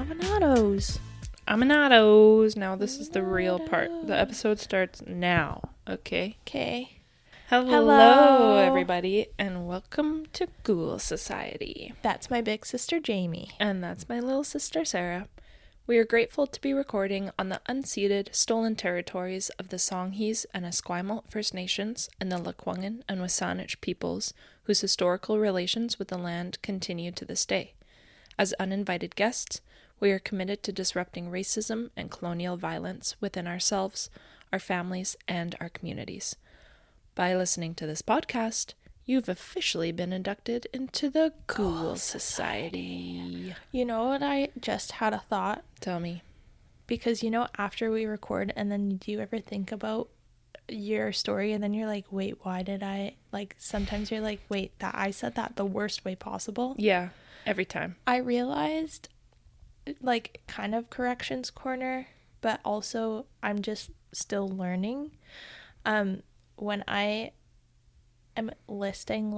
Aminados. Aminados. Now this is the real part. The episode starts now. Okay. Okay. Hello, everybody, and welcome to Ghoul Society. That's my big sister, Jamie. And that's my little sister, Sarah. We are grateful to be recording on the unceded, stolen territories of the Songhees and Esquimalt First Nations and the Lekwungen and Wasanich peoples, whose historical relations with the land continue to this day. As uninvited guests, we are committed to disrupting racism and colonial violence within ourselves, our families, and our communities. By listening to this podcast, you've officially been inducted into the Ghoul Society. You know what? I just had a thought. Tell me. Because, after we record, and then do you ever think about your story, and then you're like, wait, why did I, sometimes you're like, wait, that I said that the worst way possible? Yeah, every time. I realized, kind of corrections corner, but also I'm just still learning. When I am listing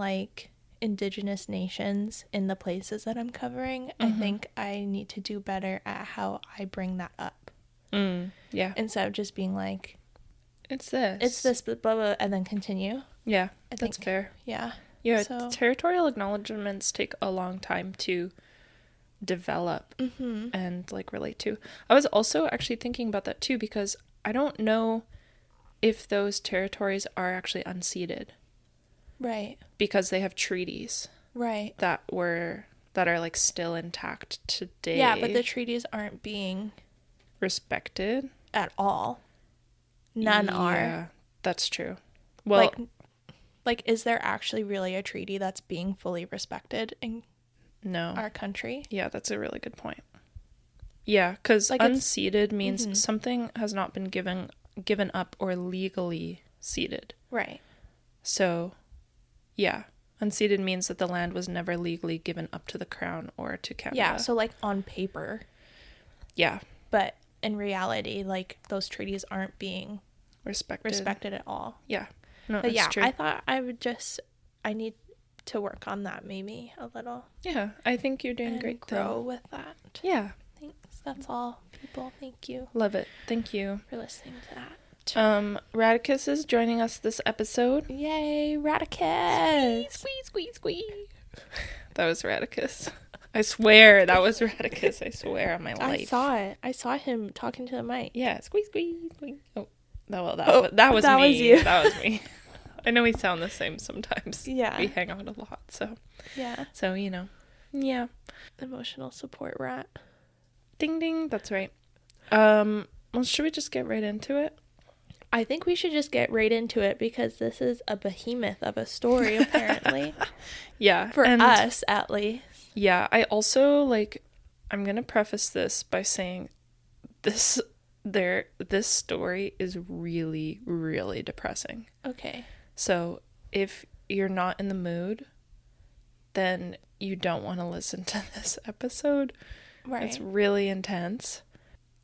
indigenous nations in the places that I'm covering, I think I need to do better at how I bring that up. Yeah. Instead of just being like, it's this, blah, blah, blah, and then continue. Yeah, that's fair. Yeah. Yeah, So, territorial acknowledgements take a long time to develop and relate to. I was also actually thinking about that too, because I don't know if those territories are actually unceded. Right. Because they have treaties. Right. That are still intact today. Yeah, but the treaties aren't being respected at all. None are. Yeah, that's true. Well, is there actually really a treaty that's being fully respected in our country? Yeah, that's a really good point. Yeah, because unceded means something has not been given up or legally ceded. Right. So, yeah, unceded means that the land was never legally given up to the crown or to Canada. Yeah, so on paper. Yeah. But in reality, those treaties aren't being respected at all. Yeah. No, but it's true. I thought I need to work on that maybe a little. Yeah, I think you're doing great. Grow with that. Yeah. Thanks. That's all, people. Thank you. Love it. Thank you for listening to that. Radicus is joining us this episode. Yay, Radicus! Squee. That was Radicus. I swear that was Radicus. I swear on my life. I saw it. I saw him talking to the mic. Yeah, squee. Oh, that was me. Was you. That was me. I know we sound the same sometimes. Yeah. We hang out a lot, so. Yeah. So, yeah. Emotional support rat. Ding ding, that's right. Well, should we just get right into it? I think we should just get right into it because this is a behemoth of a story, apparently. Yeah. For us, at least. Yeah, I also, I'm going to preface this by saying this story is really, really depressing. Okay. So, if you're not in the mood, then you don't want to listen to this episode. Right. It's really intense.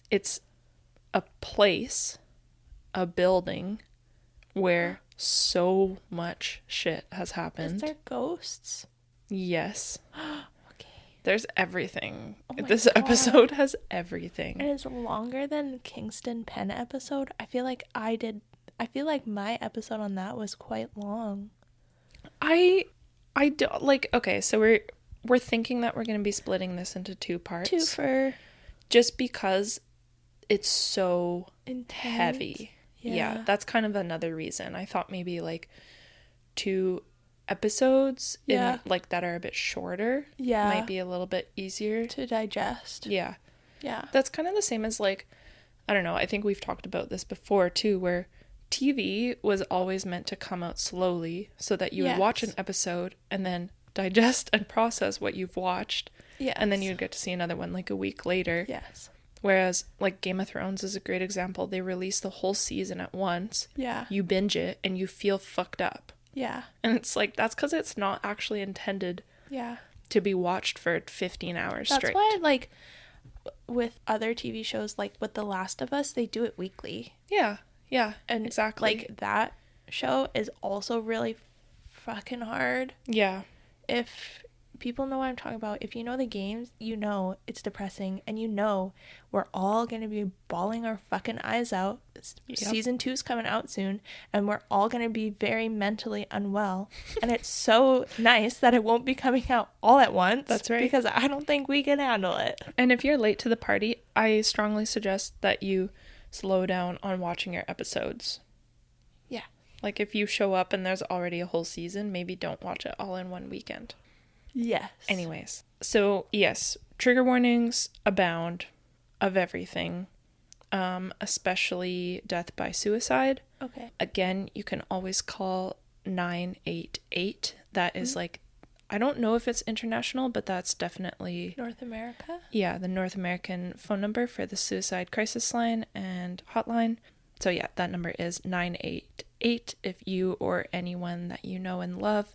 It's a place, a building, where so much shit has happened. Is there ghosts? Yes. Okay. There's everything. Oh This God. episode has everything. And it's longer than the Kingston Penn episode. I feel like my episode on that was quite long. I don't okay, so we're thinking that we're going to be splitting this into two parts. Just because it's so intense. Heavy. Yeah, that's kind of another reason. I thought maybe 2 episodes in that are a bit shorter might be a little bit easier to digest. Yeah. Yeah. That's kind of the same as I don't know, I think we've talked about this before too, where TV was always meant to come out slowly so that you would watch an episode and then digest and process what you've watched. Yes. And then you'd get to see another one a week later. Yes. Whereas Game of Thrones is a great example. They release the whole season at once. Yeah. You binge it and you feel fucked up. Yeah. And it's that's because it's not actually intended to be watched for 15 hours straight. That's why with other TV shows with The Last of Us, they do it weekly. Yeah. Yeah. And exactly. That show is also really fucking hard. Yeah. people know what I'm talking about. If you know the games, you know it's depressing, and you know we're all going to be bawling our fucking eyes out. Yep. Season 2's coming out soon, and we're all going to be very mentally unwell. And it's so nice that it won't be coming out all at once. That's right. Because I don't think we can handle it. And if you're late to the party, I strongly suggest that you slow down on watching your episodes. Yeah. Like, if you show up and there's already a whole season, maybe don't watch it all in one weekend. Yes. Anyways, so yes, trigger warnings abound of everything, especially death by suicide. Okay. Again, you can always call 988. That is like, I don't know if it's international, but that's definitely North America? Yeah, the North American phone number for the suicide crisis line and hotline. So yeah, that number is 988 if you or anyone that you know and love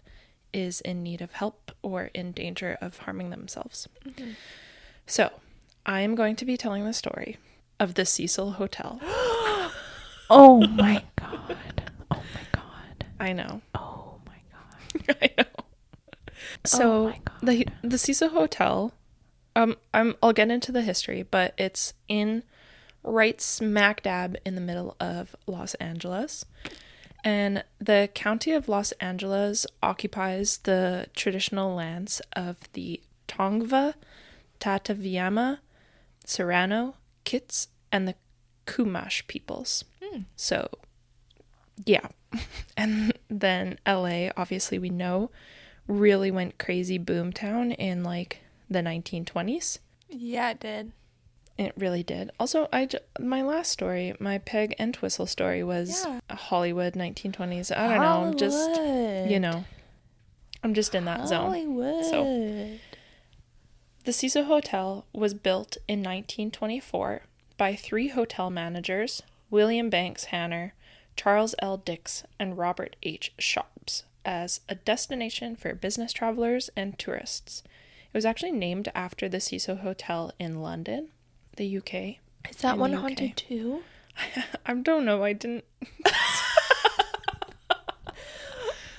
is in need of help or in danger of harming themselves. Mm-hmm. So, I'm going to be telling the story of the Cecil Hotel. Oh my god. Oh my god. I know. Oh my god. I know. So, the Cecil Hotel, I'll get into the history, but it's right smack dab in the middle of Los Angeles. And the county of Los Angeles occupies the traditional lands of the Tongva, Tataviama, Serrano, Kits, and the Chumash peoples. So, yeah. And then LA, obviously we know, really went crazy boomtown in like the 1920s. Yeah, it did. It really did. Also, my last story, my Peg and Twistle story was Hollywood 1920s. I don't know, just, you know, I'm just in that zone. Hollywood. So, the Cecil Hotel was built in 1924 by 3 hotel managers, William Banks Hanner, Charles L. Dix, and Robert H. Sharps, as a destination for business travelers and tourists. It was actually named after the Cecil Hotel in London, the UK. Is that one haunted too? I don't know. I didn't.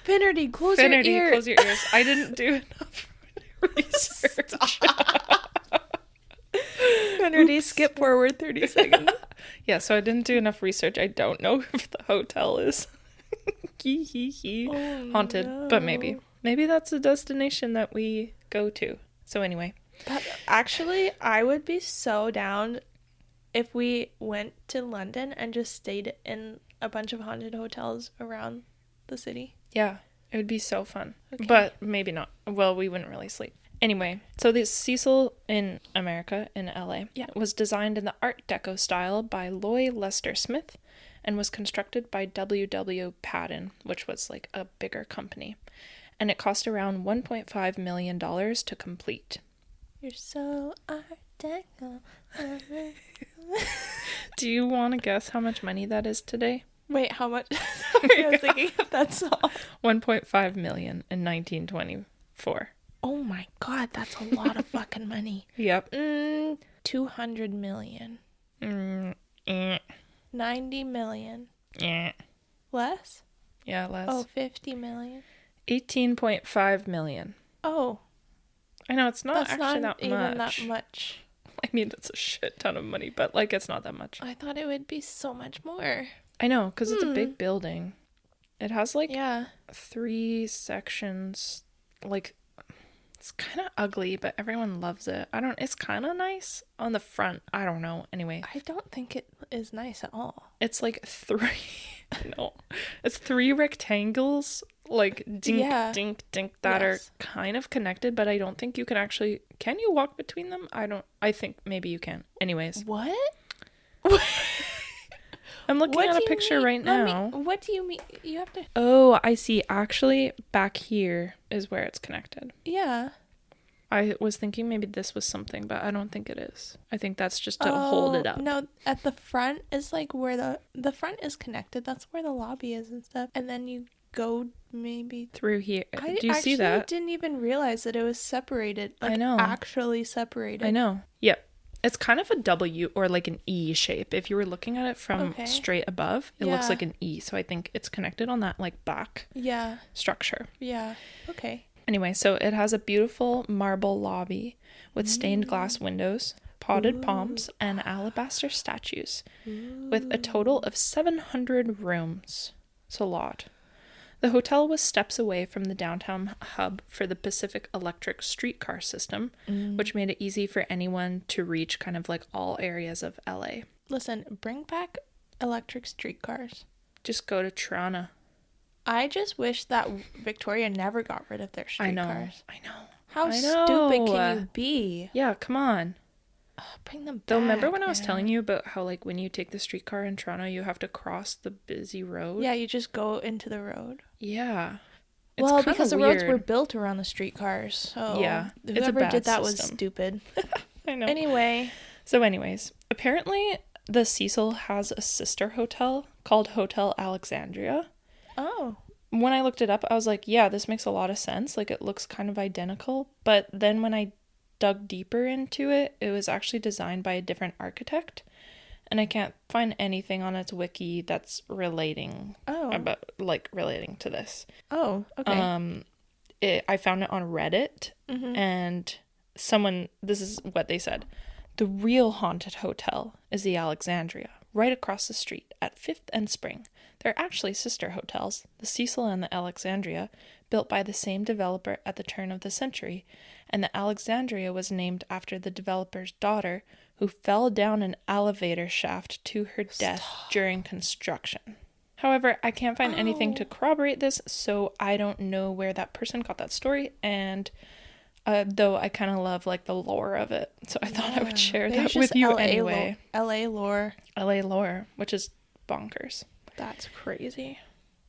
Finnerty, close your ears. Close your ears. I didn't do enough research. Finnerty, skip forward 30 seconds. Yeah, so I didn't do enough research. I don't know if the hotel is haunted, no. But maybe that's a destination that we go to. So anyway. But actually, I would be so down if we went to London and just stayed in a bunch of haunted hotels around the city. Yeah, it would be so fun. Okay. But maybe not. Well, we wouldn't really sleep. Anyway, so the Cecil in America, in LA, was designed in the Art Deco style by Loy Lester Smith and was constructed by W.W. Padden, which was like a bigger company. And it cost around $1.5 million to complete. You're so Art Deco. Do you want to guess how much money that is today? Wait, how much? Sorry, I was thinking of that song. $1.5 million in 1924. Oh my god, that's a lot of fucking money. Yep. 200 million. 90 million. Less? Yeah, less. Oh, 50 million. 18.5 million. Oh. I know, it's not actually not that even much. that much. I mean, it's a shit ton of money, but like, it's not that much. I thought it would be so much more. I know, because it's a big building. It has like 3 sections. Like, it's kind of ugly, but everyone loves it. It's kind of nice on the front. I don't know. Anyway. I don't think it is nice at all. It's like 3. No. It's 3 rectangles, like dink, dink, dink, that are kind of connected, but I don't think you can actually. Can you walk between them? I think maybe you can. Anyways. What? I'm looking at a picture right now. What do you mean? You have to. Oh, I see. Actually, back here is where it's connected. Yeah. I was thinking maybe this was something, but I don't think it is. I think that's just to hold it up. No, at the front is like where the front is connected. That's where the lobby is and stuff. And then you go maybe through here. Do you see that? that? I didn't even realize that it was separated. Like, I know. Actually separated. I know. Yep. It's kind of a W or like an E shape. If you were looking at it from straight above, it looks like an E. So I think it's connected on that like back structure. Yeah. Okay. Anyway, so it has a beautiful marble lobby with stained glass windows, potted palms, and alabaster statues, with a total of 700 rooms. It's a lot. The hotel was steps away from the downtown hub for the Pacific Electric streetcar system, which made it easy for anyone to reach kind of like all areas of LA. Listen, bring back electric streetcars. Just go to Toronto. I just wish that Victoria never got rid of their I know. streetcars. I know. How stupid can you be? Yeah, come on. Bring them back. Though remember when I was telling you about how like when you take the streetcar in Toronto, you have to cross the busy road? Yeah, you just go into the road. Yeah. Well, because the roads were built around the streetcars, so yeah, whoever did that was stupid. I know. Anyways, apparently the Cecil has a sister hotel called Hotel Alexandria. Oh. When I looked it up, I was like, yeah, this makes a lot of sense. Like, it looks kind of identical. But then when I dug deeper into it, it was actually designed by a different architect. And I can't find anything on its wiki that's relating to this. Oh, okay. I found it on Reddit, and this is what they said. The real haunted hotel is the Alexandria, right across the street at 5th and Spring. They're actually sister hotels, the Cecil and the Alexandria, built by the same developer at the turn of the century, and the Alexandria was named after the developer's daughter, who fell down an elevator shaft to her death during construction. However, I can't find anything to corroborate this, so I don't know where that person got that story, and though I kind of love like the lore of it, so I thought I would share that with you anyway. LA lore, which is bonkers. That's crazy.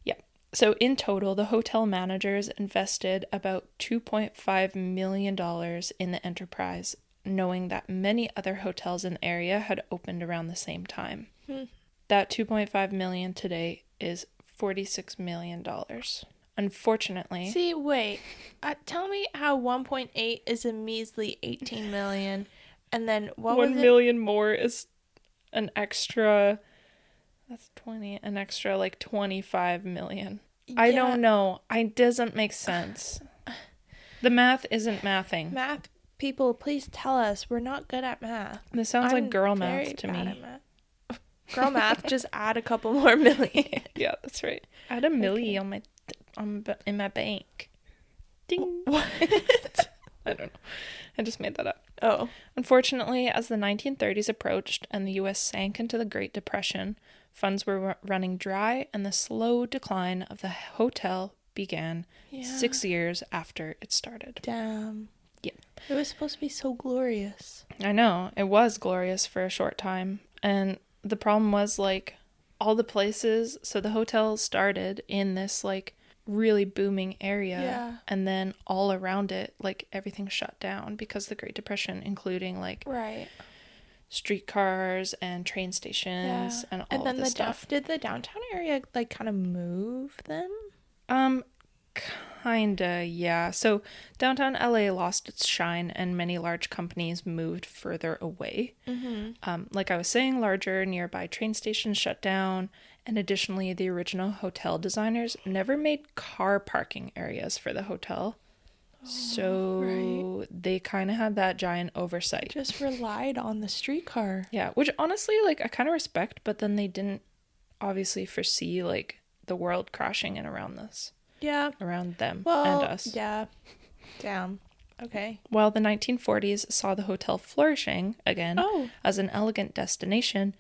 Yeah. So in total, the hotel managers invested about $2.5 million in the enterprise, knowing that many other hotels in the area had opened around the same time. That $2.5 million today is $46 million. Unfortunately. See, wait. Tell me how 1.8 is a measly 18 million, and then what was it? 1 million more is an extra. That's 20. An extra like 25 million. Yeah. I don't know. It doesn't make sense. The math isn't mathing. Math people, please tell us. We're not good at math. This sounds like girl math to me. Girl math, just add a couple more million. Yeah, that's right. Add a milli in my bank. Ding. What? I don't know. I just made that up. Oh. Unfortunately, as the 1930s approached and the U.S. sank into the Great Depression, funds were running dry, and the slow decline of the hotel began 6 years after it started. Damn. Yeah. It was supposed to be so glorious. I know. It was glorious for a short time. And the problem was, like, all the places, so the hotel started in this, like, really booming area. Yeah. And then all around it, like, everything shut down because of the Great Depression, including, like, right, streetcars and train stations and all of this stuff. Did the downtown area, like, kind of move them? Kinda, yeah. So downtown LA lost its shine and many large companies moved further away. Like I was saying, larger nearby train stations shut down, and additionally, the original hotel designers never made car parking areas for the hotel. So they kind of had that giant oversight. Just relied on the streetcar. Yeah, which honestly, like, I kind of respect, but then they didn't obviously foresee, like, the world crashing in around this. Yeah. Around them and us. Yeah. Damn. Okay. While the 1940s saw the hotel flourishing again as an elegant destination,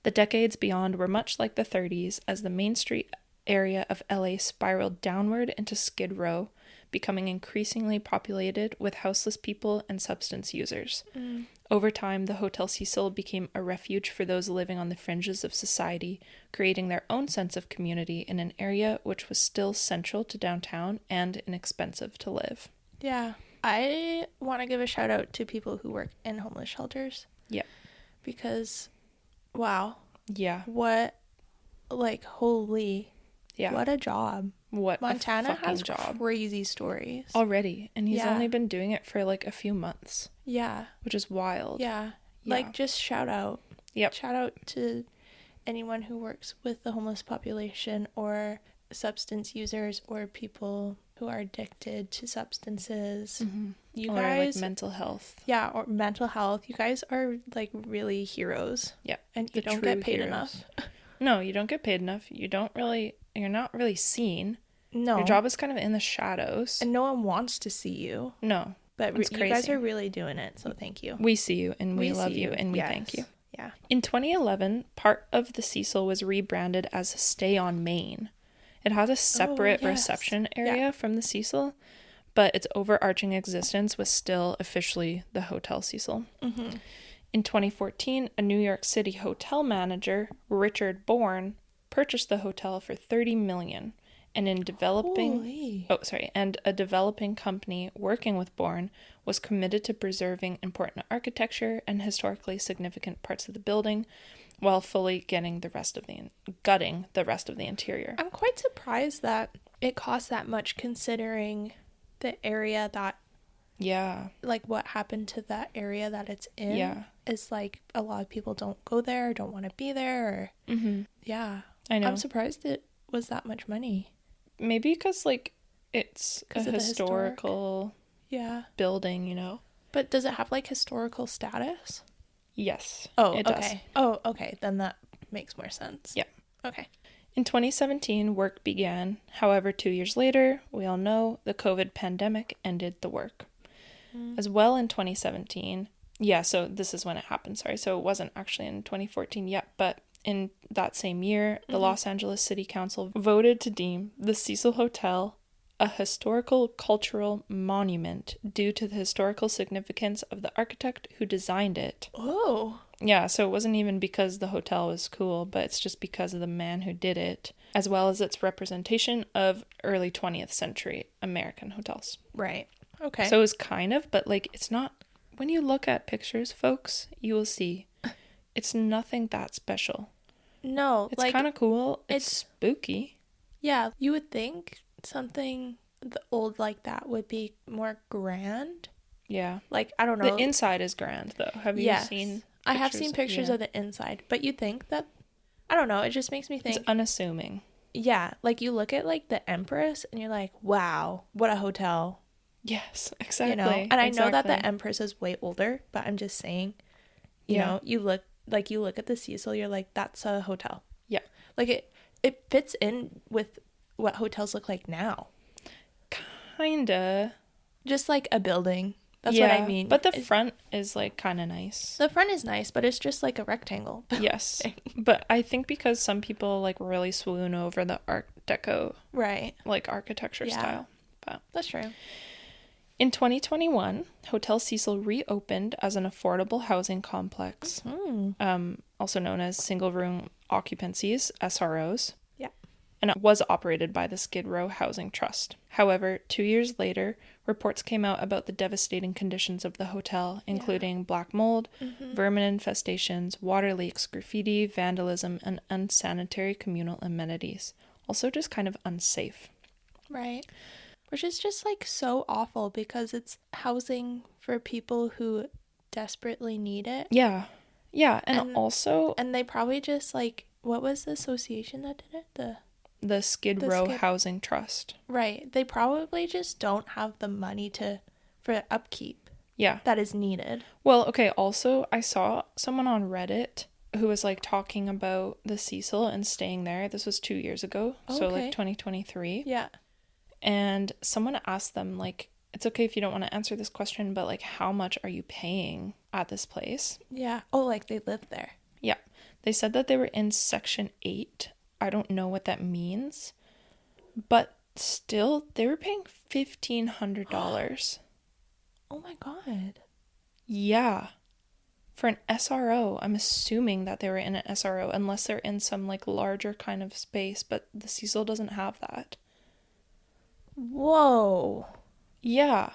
the decades beyond were much like the 30s as the Main Street area of LA spiraled downward into Skid Row, becoming increasingly populated with houseless people and substance users. Over time, the Hotel Cecil became a refuge for those living on the fringes of society, creating their own sense of community in an area which was still central to downtown and inexpensive to live. Yeah. I want to give a shout out to people who work in homeless shelters. Yeah. Because, wow. Yeah. What, like, holy. Yeah. What a job. What Montana a fucking has job. Crazy stories. Already. And he's only been doing it for, like, a few months. Yeah. Which is wild. Yeah. Like, just shout out. Yep. Shout out to anyone who works with the homeless population or substance users or people who are addicted to substances. You Or guys, like mental health. yeah, or mental health. You guys are like really heroes. Yeah. And you don't get paid enough. No, you don't get paid enough. You're not really seen. No. Your job is kind of in the shadows. And no one wants to see you. No. But it's you guys crazy. are really doing it, so thank you. We see you, and we love you, and we thank you. Yeah. In 2011, part of the Cecil was rebranded as Stay on Main. It has a separate reception area from the Cecil, but its overarching existence was still officially the Hotel Cecil. In 2014, a New York City hotel manager, Richard Bourne, purchased the hotel for $30 million. And a developing company working with Bourne was committed to preserving important architecture and historically significant parts of the building, while fully gutting the rest of the interior. I'm quite surprised that it costs that much, considering the area that, like what happened to that area that it's in. Yeah, is like a lot of people don't go there, don't want to be there. Yeah, I know. I'm surprised it was that much money. Maybe because like it's a historical building, you know. But does it have like historical status? Yes. Oh, it okay. does. Oh, okay. Then that makes more sense. Yeah. Okay. In 2017, work began. However, 2 years later, we all know the COVID pandemic ended the work. As well in 2017. Yeah, so this is when it happened. Sorry. So it wasn't actually in 2014 yet, but in that same year, the Los Angeles City Council voted to deem the Cecil Hotel a historical cultural monument due to the historical significance of the architect who designed it. Oh. Yeah, so it wasn't even because the hotel was cool, but it's just because of the man who did it, as well as its representation of early 20th century American hotels. Right. Okay. So it was kind of, but like it's not, when you look at pictures, folks, you will see it's nothing that special. No, it's like, kind of cool. It's spooky. Yeah, you would think something old like that would be more grand. Yeah. Like, I don't know. The inside is grand, though. Have you seen pictures? I have seen pictures of the inside, but you think that, I don't know, it just makes me think. It's unassuming. Yeah, like you look at like the Empress and you're like, wow, what a hotel. Yes, exactly. You know, and I know that the Empress is way older, but I'm just saying, you know, you look at the Cecil, you're like, that's a hotel. Yeah. Like it fits in with what hotels look like now. Kinda. Just like a building. That's what I mean. But the front is like kind of nice. The front is nice, but it's just like a rectangle. Yes. But I think because some people like really swoon over the Art Deco, right, like architecture style. But that's true. In 2021, Hotel Cecil reopened as an affordable housing complex, also known as single room occupancies, SROs. Yeah. And it was operated by the Skid Row Housing Trust. However, 2 years later, reports came out about the devastating conditions of the hotel, including black mold, vermin infestations, water leaks, graffiti, vandalism, and unsanitary communal amenities. Also just kind of unsafe. Right. Which is just like so awful because it's housing for people who desperately need it. Yeah. Yeah. And also. And they probably just like, what was the association that did it? The Skid Row Housing Trust. Right. They probably just don't have the money for upkeep. Yeah. That is needed. Well, okay. Also, I saw someone on Reddit who was like talking about the Cecil and staying there. This was 2 years ago. Okay. So like 2023. Yeah. And someone asked them, like, it's okay if you don't want to answer this question, but, like, how much are you paying at this place? Yeah. Oh, like they live there. Yeah. They said that they were in Section 8. I don't know what that means. But still, they were paying $1,500. Oh, my God. Yeah. For an SRO. I'm assuming that they were in an SRO, unless they're in some, like, larger kind of space. But the Cecil doesn't have that. Whoa. Yeah.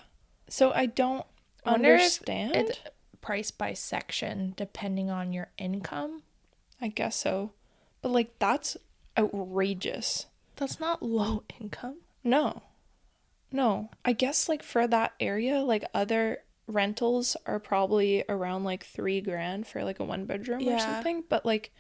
So I don't understand. It's priced by section depending on your income. I guess so. But like that's outrageous. That's not low income. No. I guess like for that area, like other rentals are probably around like $3,000 for like a 1-bedroom or something. But like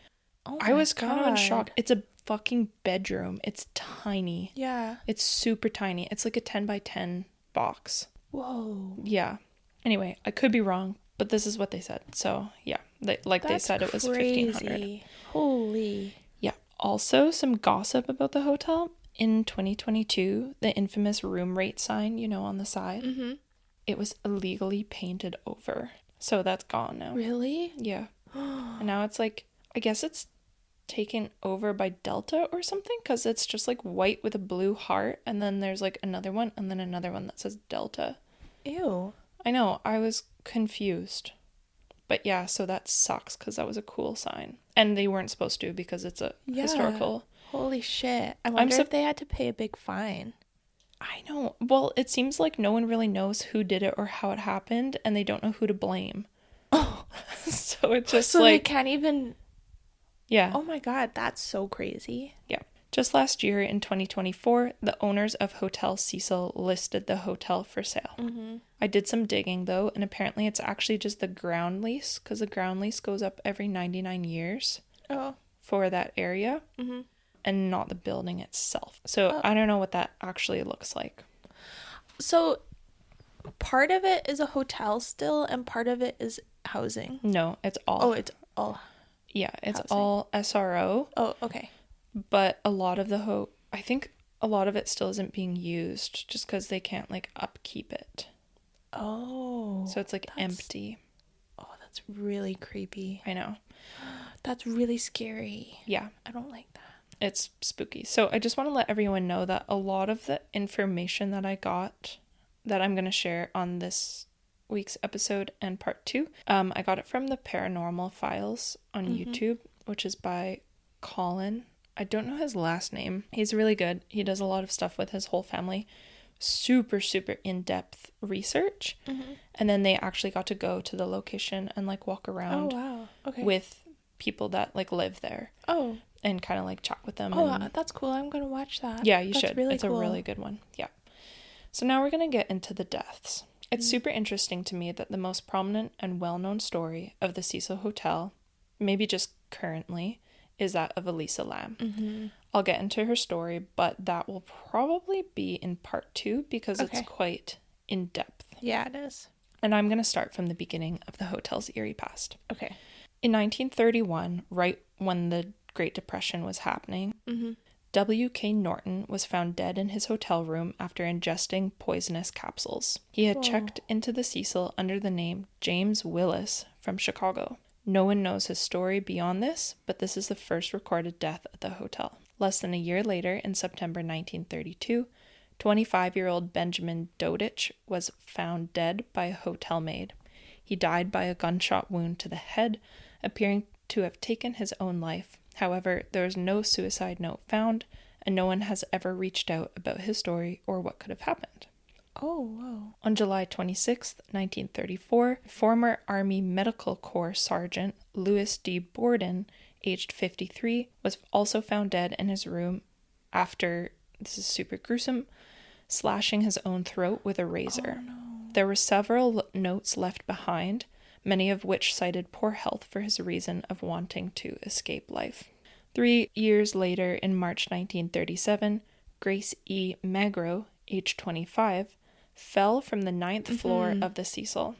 Oh I my was kind of in shock. God. It's a fucking bedroom. It's tiny. Yeah. It's super tiny. It's like a 10 by 10 box. Whoa. Yeah. Anyway, I could be wrong, but this is what they said. So, yeah. They said it was 1,500. Holy. Yeah. Also, some gossip about the hotel. In 2022, the infamous room rate sign, you know, on the side, it was illegally painted over. So that's gone now. Really? Yeah. And now it's like, I guess it's taken over by Delta or something, because it's just like white with a blue heart, and then there's like another one, and then another one that says Delta. Ew. I know, I was confused. But yeah, so that sucks, because that was a cool sign. And they weren't supposed to, because it's a historical. Holy shit. I wonder if they had to pay a big fine. I know. Well, it seems like no one really knows who did it or how it happened, and they don't know who to blame. Oh. So it's just so like... they can't even... Yeah. Oh my God, that's so crazy. Yeah. Just last year in 2024, the owners of Hotel Cecil listed the hotel for sale. I did some digging though, and apparently it's actually just the ground lease, because the ground lease goes up every 99 years for that area, and not the building itself. So I don't know what that actually looks like. So part of it is a hotel still, and part of it is housing. No, it's all. Oh, it's all. Yeah, it's housing. all SRO. Oh, okay. But a lot of the I think a lot of it still isn't being used, just because they can't like upkeep it. Oh. So it's like empty. Oh, that's really creepy. I know. That's really scary. Yeah. I don't like that. It's spooky. So I just want to let everyone know that a lot of the information that I got, that I'm going to share on this week's episode and part 2, I got it from the Paranormal Files on YouTube, which is by Colin. I don't know his last name. He's really good. He does a lot of stuff with his whole family. Super, super in-depth research. And then they actually got to go to the location and like walk around with people that like live there. Oh. And kind of like chat with them. Oh, that's cool. I'm going to watch that. Yeah, you that's should. Really it's cool. A really good one. Yeah. So now we're going to get into the deaths. It's super interesting to me that the most prominent and well-known story of the Cecil Hotel, maybe just currently, is that of Elisa Lam. I'll get into her story, but that will probably be in part 2 because it's quite in-depth. Yeah, it is. And I'm going to start from the beginning of the hotel's eerie past. Okay. In 1931, right when the Great Depression was happening, W.K. Norton was found dead in his hotel room after ingesting poisonous capsules. He had checked into the Cecil under the name James Willis from Chicago. No one knows his story beyond this, but this is the first recorded death at the hotel. Less than a year later, in September 1932, 25-year-old Benjamin Dodich was found dead by a hotel maid. He died by a gunshot wound to the head, appearing to have taken his own life. However, there is no suicide note found, and no one has ever reached out about his story or what could have happened. Oh, whoa. On July 26, 1934, former Army Medical Corps Sergeant Louis D. Borden, aged 53, was also found dead in his room after, this is super gruesome, slashing his own throat with a razor. Oh, no. There were several notes left behind, many of which cited poor health for his reason of wanting to escape life. 3 years later, in March 1937, Grace E. Magro, aged 25, fell from the 9th floor of the Cecil.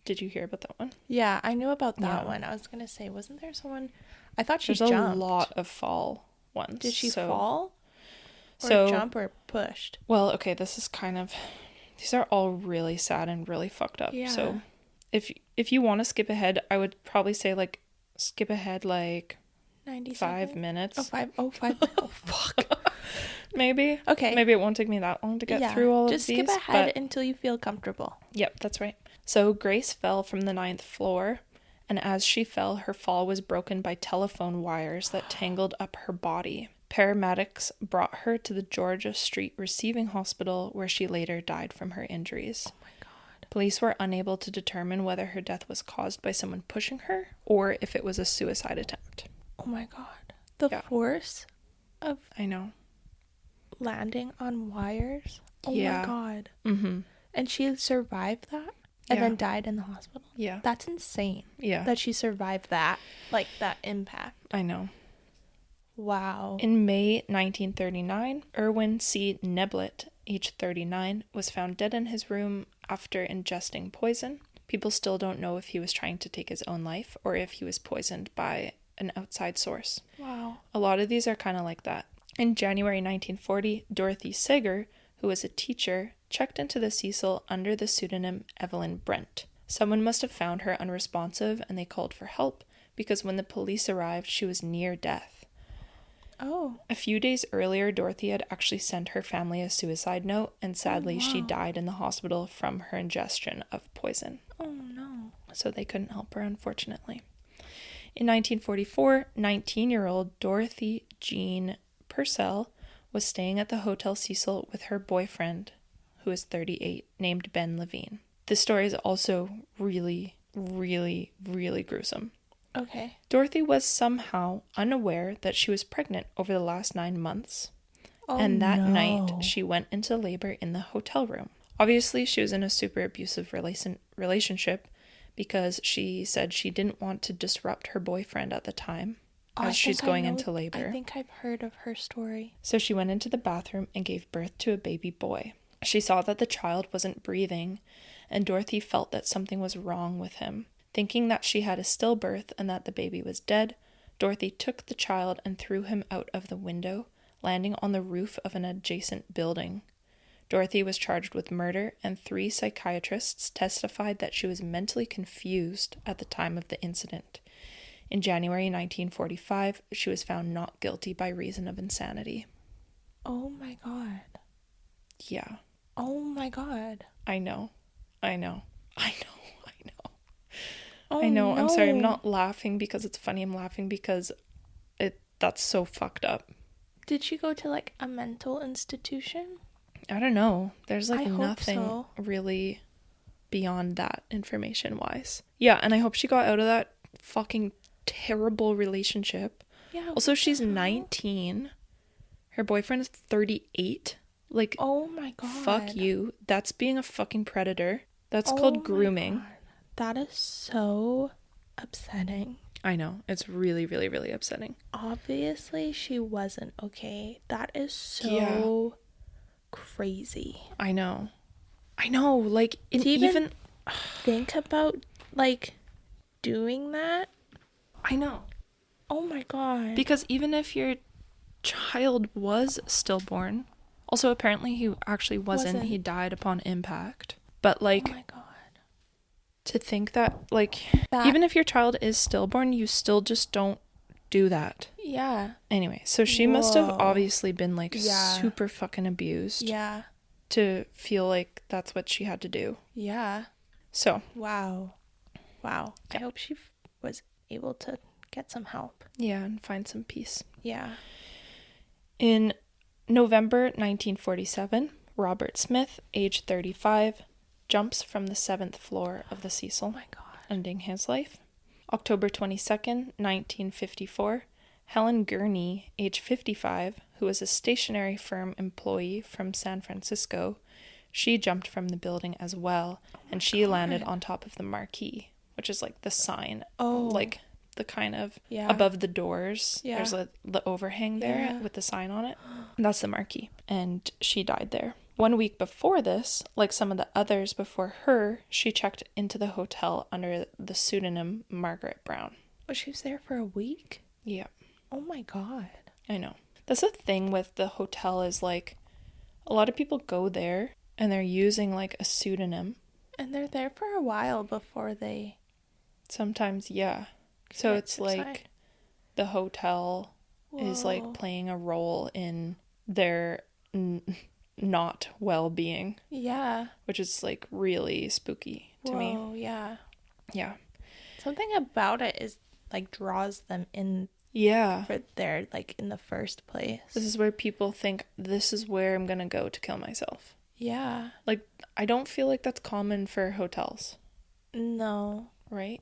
Did you hear about that one? Yeah, I knew about that one. I was going to say, wasn't there someone... I thought she jumped. There's a lot of fall ones. Did she fall? Or so jump or pushed? Well, okay, this is kind of... These are all really sad and really fucked up. Yeah. So if you want to skip ahead, I would probably say like skip ahead like 5 minutes. Oh, 5. Oh, fuck. Maybe. Okay. Maybe it won't take me that long to get through all of these. Just skip ahead until you feel comfortable. Yep, that's right. So Grace fell from the 9th floor, and as she fell, her fall was broken by telephone wires that tangled up her body. Paramedics brought her to the Georgia Street Receiving Hospital, where she later died from her injuries. Oh my God. Police were unable to determine whether her death was caused by someone pushing her or if it was a suicide attempt. Oh my God. The force of... I know. Landing on wires? Oh my God. And she survived that? And then died in the hospital? Yeah. That's insane. Yeah. That she survived that. Like, that impact. I know. Wow. In May 1939, Erwin C. Neblett, age 39, was found dead in his room after ingesting poison. People still don't know if he was trying to take his own life or if he was poisoned by an outside source. Wow. A lot of these are kind of like that. In January 1940, Dorothy Seger, who was a teacher, checked into the Cecil under the pseudonym Evelyn Brent. Someone must have found her unresponsive and they called for help because when the police arrived, she was near death. Oh. A few days earlier, Dorothy had actually sent her family a suicide note, and sadly, she wow. died in the hospital from her ingestion of poison. Oh, no. So they couldn't help her, unfortunately. In 1944, 19-year-old Dorothy Jean Purcell was staying at the Hotel Cecil with her boyfriend, who is 38, named Ben Levine. This story is also really, really, really gruesome. Okay. Dorothy was somehow unaware that she was pregnant over the last 9 months. Oh, And that no. night, she went into labor in the hotel room. Obviously, she was in a super abusive relationship because she said she didn't want to disrupt her boyfriend at the time as she's going into labor. I think I've heard of her story. So she went into the bathroom and gave birth to a baby boy. She saw that the child wasn't breathing, and Dorothy felt that something was wrong with him. Thinking that she had a stillbirth and that the baby was dead, Dorothy took the child and threw him out of the window, landing on the roof of an adjacent building. Dorothy was charged with murder, and 3 psychiatrists testified that she was mentally confused at the time of the incident. In January 1945, she was found not guilty by reason of insanity. Oh my god. Yeah. Oh my god. I know. Oh, I know. no. I'm sorry. I'm not laughing because it's funny. I'm laughing because that's so fucked up. Did she go to like a mental institution? I don't know. There's like I hope nothing so. really beyond that information wise. Yeah, and I hope she got out of that fucking terrible relationship. Yeah. Also, she's 19. Her boyfriend is 38. Like, Oh my god. fuck you. That's being a fucking predator. That's Oh called my grooming. God. That is so upsetting. I know. It's really, really, really upsetting. Obviously, she wasn't okay. That is so crazy. I know. Like, even think about, like, doing that. I know. Oh my god. Because even if your child was stillborn, also apparently he actually wasn't. He died upon impact. But, like, oh my god. to think that, like, even if your child is stillborn, you still just don't do that. Yeah. Anyway, so she must have Whoa. obviously been, like, Yeah. super fucking abused. Yeah. To feel like that's what she had to do. Yeah. So. Wow. Yeah. I hope she was able to get some help. Yeah, and find some peace. Yeah. In November 1947, Robert Smith, age 35, jumps from the 7th floor of the Cecil, Oh my god. ending his life. October 22nd, 1954, Helen Gurney, age 55, who was a stationery firm employee from San Francisco, she jumped from the building as well, and she landed on top of the marquee, which is like the sign, like the kind of above the doors. Yeah. There's the overhang there with the sign on it. And that's the marquee, and she died there. 1 week before this, like some of the others before her, she checked into the hotel under the pseudonym Margaret Brown. Oh, she was there for a week? Yeah. Oh my god. I know. That's the thing with the hotel is, like, a lot of people go there and they're using, like, a pseudonym. And they're there for a while before they... Sometimes, yeah. So it's like the hotel is, like, playing a role in their not well-being. Yeah. Which is, like, really spooky to me. Oh, yeah. Yeah. Something about it is, like, draws them in. Yeah. For their, like, in the first place. This is where people think, this is where I'm gonna go to kill myself. Yeah. Like, I don't feel like that's common for hotels. No. Right?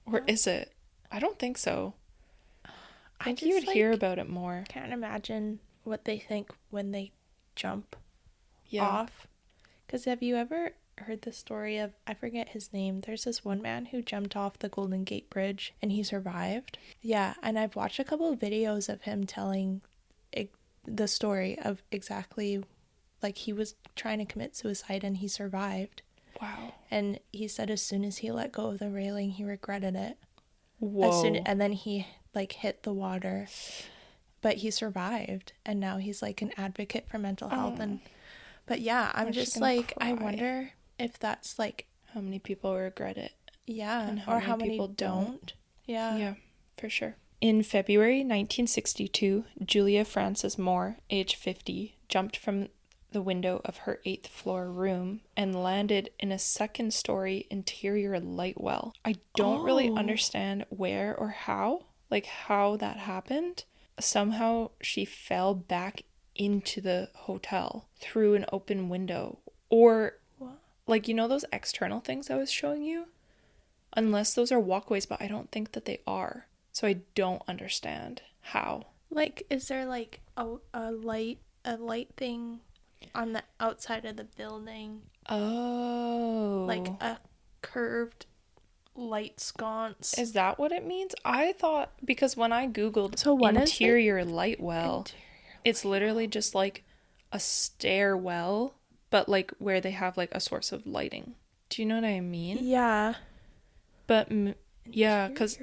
Or is it? I don't think so. I think you would like, hear about it more. Can't imagine what they think when they jump off. Because have you ever heard the story of, I forget his name. There's this one man who jumped off the Golden Gate Bridge and he survived. Yeah, and I've watched a couple of videos of him telling the story of exactly, like, he was trying to commit suicide and he survived. Wow. And he said as soon as he let go of the railing, he regretted it. Whoa. And then he, like, hit the water. But he survived, and now he's, like, an advocate for mental health. But yeah, I'm just like, cry. I wonder if that's, like, how many people regret it. Yeah. And how many people don't. Yeah. Yeah, for sure. In February 1962, Julia Frances Moore, age 50, jumped from the window of her 8th floor room and landed in a second-story interior light well. I don't really understand where or how that happened. Somehow she fell back into the hotel through an open window. Or, what? Like, you know those external things I was showing you? Unless those are walkways, but I don't think that they are. So I don't understand how. Like, is there, like, a light thing on the outside of the building? Oh. Like a curved light sconce. Is that what it means? I thought, because when I googled interior light well, it's literally just like a stairwell, but like where they have like a source of lighting. Do you know what I mean? Yeah. But yeah, because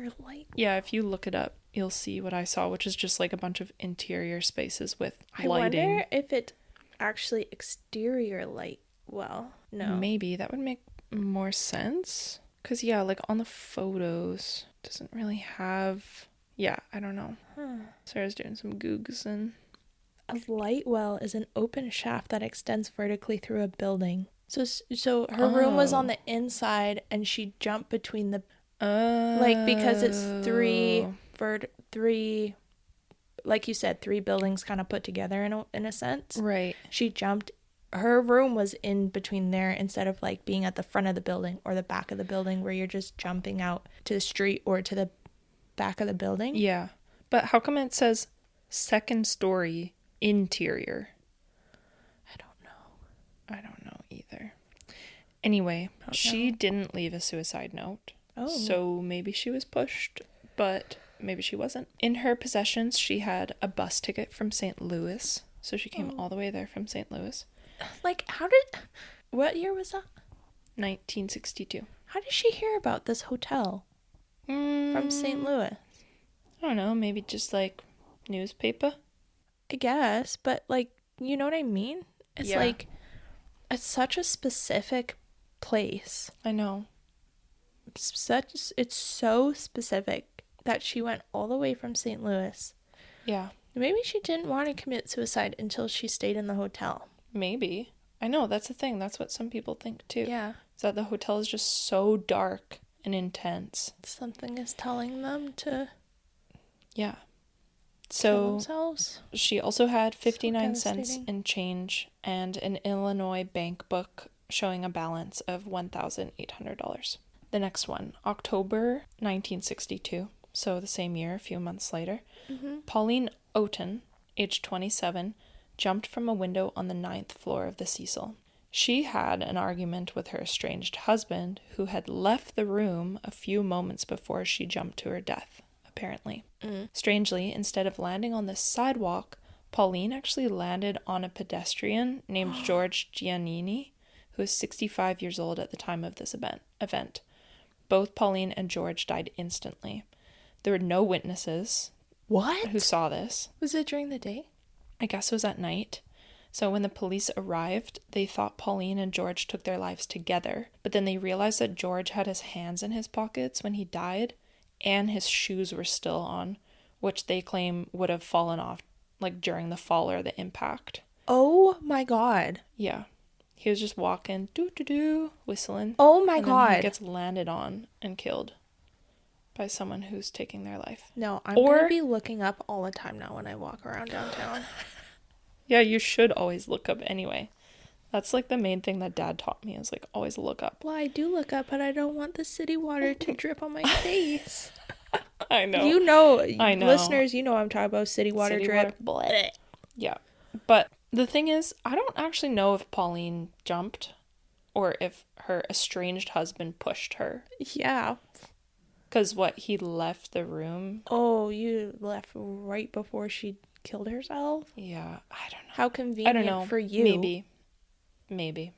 if you look it up, you'll see what I saw, which is just like a bunch of interior spaces with lighting. I wonder if it actually exterior light well. No. Maybe that would make more sense. Because, yeah, like on the photos, it doesn't really have... Yeah, I don't know. Sarah's doing some googs and... A light well is an open shaft that extends vertically through a building. So her room was on the inside and she jumped between the... Like, because it's three... Like you said, 3 buildings kind of put together in a sense. Right. She jumped... Her room was in between there instead of like being at the front of the building or the back of the building where you're just jumping out to the street or to the back of the building. Yeah. But how come it says second story interior? I don't know either. Anyway, she didn't leave a suicide note. Oh. So maybe she was pushed, but maybe she wasn't. In her possessions, she had a bus ticket from St. Louis. So she came all the way there from St. Louis. Like, what year was that? 1962. How did she hear about this hotel from St. Louis? I don't know, maybe just like newspaper? I guess, but like, you know what I mean? It's like, it's such a specific place. I know. It's so specific that she went all the way from St. Louis. Yeah. Maybe she didn't want to commit suicide until she stayed in the hotel. Maybe. I know, that's the thing. That's what some people think, too. Yeah. Is that the hotel is just so dark and intense. Something is telling them to... Yeah. Kill themselves. She also had 59 cents in change and an Illinois bank book showing a balance of $1,800. The next one, October 1962. So the same year, a few months later. Pauline Oten, age 27, jumped from a window on the 9th floor of the Cecil. She had an argument with her estranged husband, who had left the room a few moments before she jumped to her death, apparently. Strangely, instead of landing on the sidewalk, Pauline actually landed on a pedestrian named George Giannini, who was 65 years old at the time of this event. Both Pauline and George died instantly. There were no witnesses. What? Who saw this. Was it during the day? I guess it was at night. So when the police arrived, they thought Pauline and George took their lives together. But then they realized that George had his hands in his pockets when he died, and his shoes were still on, which they claim would have fallen off like during the fall or the impact. Oh my God. Yeah. He was just walking, doo-doo-doo, whistling. Oh my God. Then he gets landed on and killed by someone who's taking their life. No, I'm going to be looking up all the time now when I walk around downtown. Yeah, you should always look up anyway. That's like the main thing that Dad taught me is like always look up. Well, I do look up, but I don't want the city water to drip on my face. I know. I know. Listeners, you know I'm talking about city water drip. Yeah. But the thing is, I don't actually know if Pauline jumped. or if her estranged husband pushed her. Yeah. Because he left the room? Oh, you left right before she killed herself? Yeah, I don't know. How I convenient don't know. for you. Maybe. Yeah, Maybe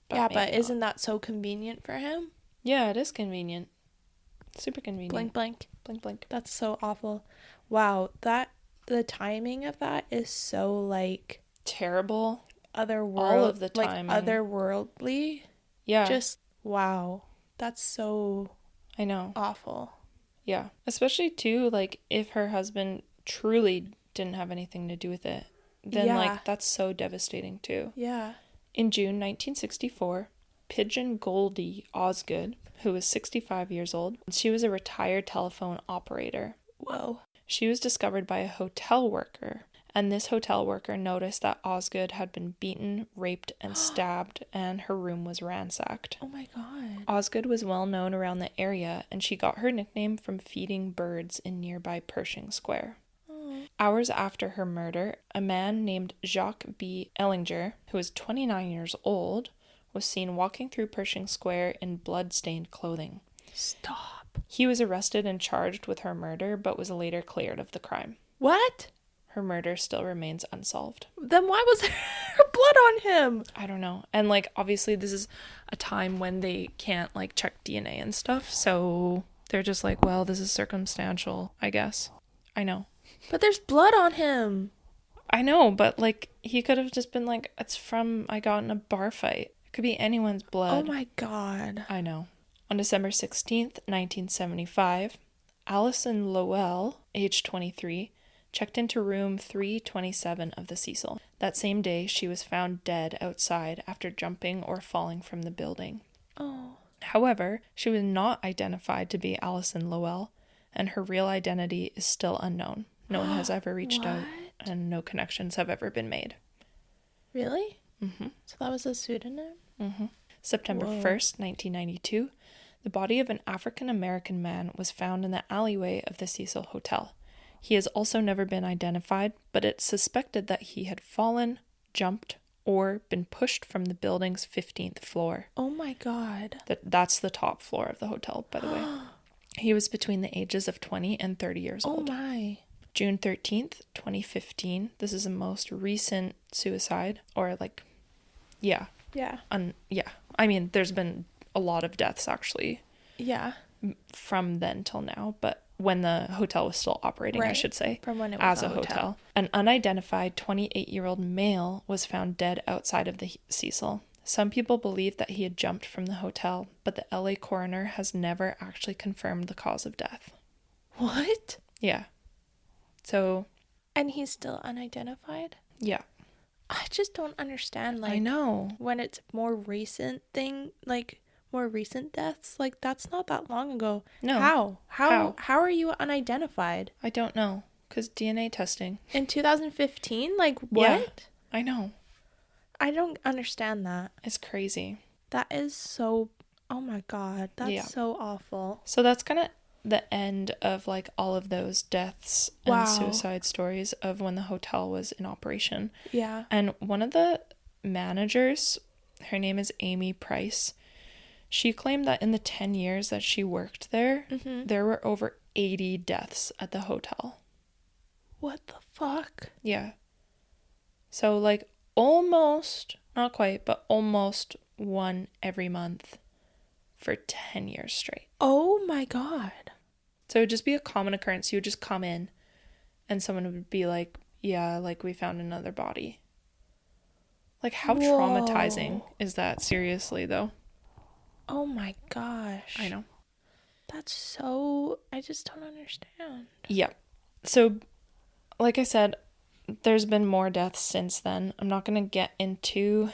but not. isn't that so convenient for him? Yeah, it is convenient. Super convenient. Blank, blank. Blink, blink. That's so awful. Wow, the timing of that is so, like, Terrible. otherworld, All of the like, timing. otherworldly. Yeah. Just, wow. That's so I know. awful. Yeah. Especially, too, like, if her husband truly didn't have anything to do with it, then, Yeah. like, that's so devastating, too. Yeah. In June 1964, Pigeon Goldie Osgood, who was 65 years old, she was a retired telephone operator. Whoa. She was discovered by a hotel worker, and this hotel worker noticed that Osgood had been beaten, raped, and stabbed, and her room was ransacked. Oh my God. Osgood was well known around the area, and she got her nickname from feeding birds in nearby Pershing Square. Oh. Hours after her murder, a man named Jacques B. Ellinger, who was 29 years old, was seen walking through Pershing Square in blood-stained clothing. Stop. He was arrested and charged with her murder, but was later cleared of the crime. What? Her murder still remains unsolved. Then why was there blood on him? I don't know. And, like, obviously this is a time when they can't, like, check DNA and stuff, so they're just like, well, this is circumstantial, I guess. I know. But there's blood on him. I know, but, like, he could have just been like, I got in a bar fight. It could be anyone's blood. Oh my God. I know. On December 16th, 1975, Allison Lowell, age 23, checked into room 327 of the Cecil. That same day, she was found dead outside after jumping or falling from the building. Oh. However, she was not identified to be Allison Lowell, and her real identity is still unknown. No one has ever reached out, and no connections have ever been made. Really? Mm-hmm. So that was a pseudonym? Mm-hmm. September 1st, 1992, the body of an African-American man was found in the alleyway of the Cecil Hotel. He has also never been identified, but it's suspected that he had fallen, jumped, or been pushed from the building's 15th floor. Oh my God. That's the top floor of the hotel, by the way. He was between the ages of 20 and 30 years old. Oh my. June 13th, 2015. This is the most recent suicide, or like, yeah. Yeah. Yeah. I mean, there's been a lot of deaths, actually. Yeah. From then till now, but when the hotel was still operating, I should say, from when it as was a hotel. An unidentified 28-year-old male was found dead outside of the Cecil. Some people believe that he had jumped from the hotel, but the LA coroner has never actually confirmed the cause of death. What? Yeah. So. And he's still unidentified? Yeah. I just don't understand, like, I know. When it's more recent more recent deaths, like, that's not that long ago. No. How are you unidentified? I don't know, because DNA testing. In 2015? Like, what? Yeah, I know. I don't understand that. It's crazy. That is so, oh my God, that's so awful. So that's kind of the end of, like, all of those deaths and suicide stories of when the hotel was in operation. Yeah. And one of the managers, her name is Amy Price, she claimed that in the 10 years that she worked there, there were over 80 deaths at the hotel. What the fuck? Yeah. So, like, almost, not quite, but almost one every month for 10 years straight. Oh my God. So it would just be a common occurrence. You would just come in and someone would be like, yeah, like, we found another body. Like, how traumatizing is that? Seriously, though. Oh my gosh. I know. That's so, I just don't understand. Yeah. So, like I said, there's been more deaths since then. I'm not going to get into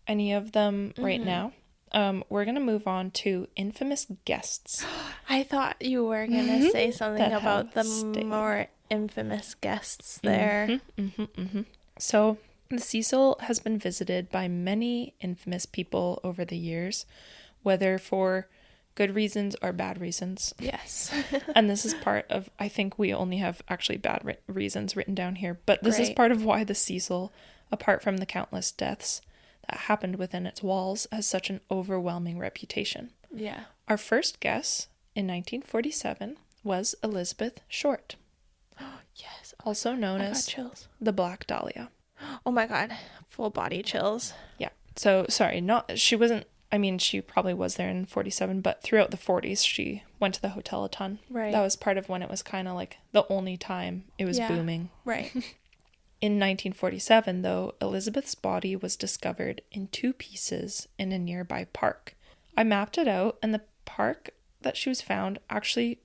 any of them right now. We're going to move on to infamous guests. I thought you were going to say something That about the stayed. more infamous guests there. So, the Cecil has been visited by many infamous people over the years, whether for good reasons or bad reasons. Yes. And this is part of, I think we only have actually bad reasons written down here, but this is Great. part of why the Cecil, apart from the countless deaths that happened within its walls has such an overwhelming reputation. Yeah. Our first guess in 1947 was Elizabeth Short, Yes. also known I got as chills. the Black Dahlia. Oh my God. Full body chills. Yeah. So, sorry, she wasn't, I mean, she probably was there in 47, but throughout the 40s, she went to the hotel a ton. Right. That was part of when it was kind of like the only time it was booming. Right. In 1947, though, Elizabeth's body was discovered in 2 pieces in a nearby park. I mapped it out, and the park that she was found actually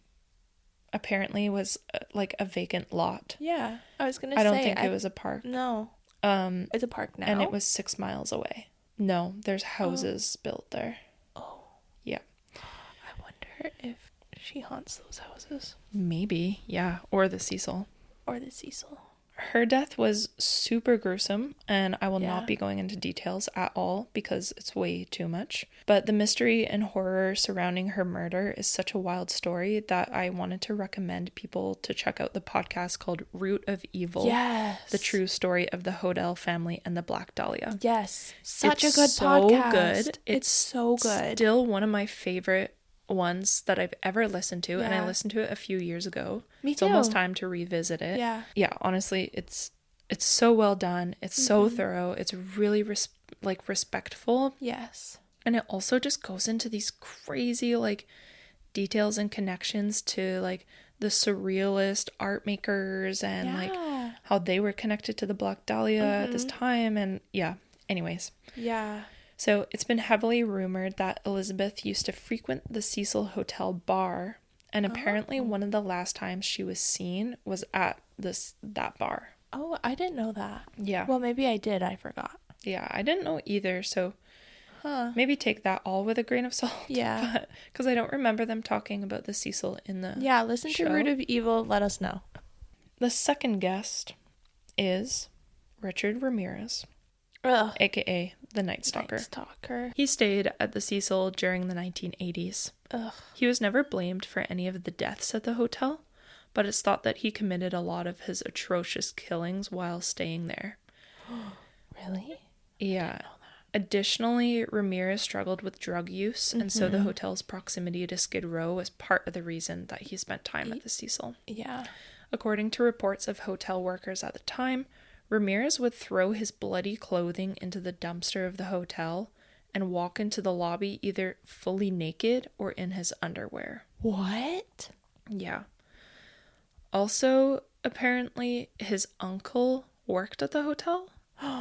apparently was like a vacant lot. Yeah. I was going to say. I don't think it was a park. No. It's a park now. And it was 6 miles away. No, there's houses built there. Oh. Yeah. I wonder if she haunts those houses. Maybe, yeah. Or the Cecil. Or the Cecil. Her death was super gruesome, and I will Yeah. not be going into details at all because it's way too much. But the mystery and horror surrounding her murder is such a wild story that I wanted to recommend people to check out the podcast called Root of Evil. Yes. The true story of the Hotel family and the Black Dahlia. Yes. Such It's a good so podcast. good. It's so good. Still one of my favorite ones that I've ever listened to, and I Yeah. listened to it a few years ago. Me It's too. almost time to revisit it. Yeah. Yeah, honestly, it's so well done. It's so thorough. It's really respectful, Yes. and it also just goes into these crazy like details and connections to like the surrealist art makers and like Yeah. how they were connected to the Black Dahlia at this time. And yeah, anyways. Yeah. So it's been heavily rumored that Elizabeth used to frequent the Cecil Hotel bar, and apparently one of the last times she was seen was at that bar. Oh, I didn't know that. Yeah. Well, maybe I did. I forgot. Yeah, I didn't know either, so maybe take that all with a grain of salt. Yeah. Because I don't remember them talking about the Cecil in the Yeah, listen show. to Root of Evil. Let us know. The second guest is Richard Ramirez, Ugh. aka the Night Stalker. Night Stalker. He stayed at the Cecil during the 1980s. Ugh. He was never blamed for any of the deaths at the hotel, but it's thought that he committed a lot of his atrocious killings while staying there. Really? Yeah. Additionally, Ramirez struggled with drug use, and so the hotel's proximity to Skid Row was part of the reason that he spent time at the Cecil. Yeah. According to reports of hotel workers at the time, Ramirez would throw his bloody clothing into the dumpster of the hotel and walk into the lobby either fully naked or in his underwear. What? Yeah. Also, apparently, his uncle worked at the hotel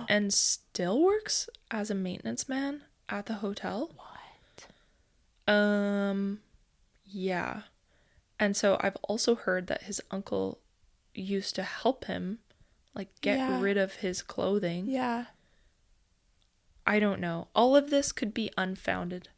and still works as a maintenance man at the hotel. What? Yeah. And so I've also heard that his uncle used to help him, like, get rid of his clothing. Yeah. I don't know. All of this could be unfounded.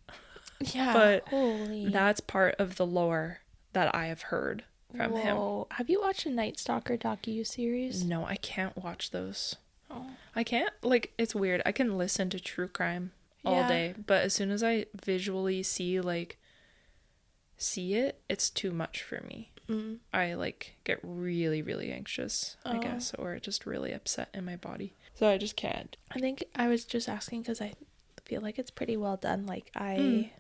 Yeah. But holy. that's part of the lore that I have heard from him. Have you watched a Night Stalker docu-series? No, I can't watch those. Oh. I can't, like, it's weird. I can listen to true crime all day, but as soon as I visually see it, it's too much for me. I, like, get really, really anxious, I guess, or just really upset in my body. So I just can't. I think I was just asking because I feel like it's pretty well done. Like, I